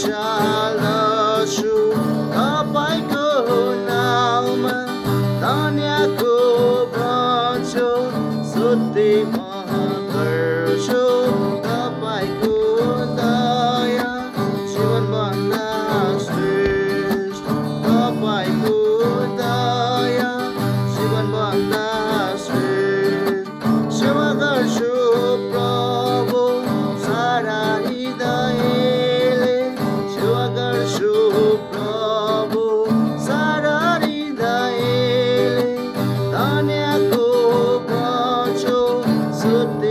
चाल्दछु तपाईँको नाउँमा धन्यको भन्छौ स्तुति म गर्छु तपाईँको दया जीवनभन्दा श्रेष्ठ तपाईँको दया जीवनभन्दा श्रेष्ठ सेवा गर्छु प्रभु सारा हृदयले सेवा गर्छु प्रभु सारा हृदयले धन्यको भन्छौ स्तुति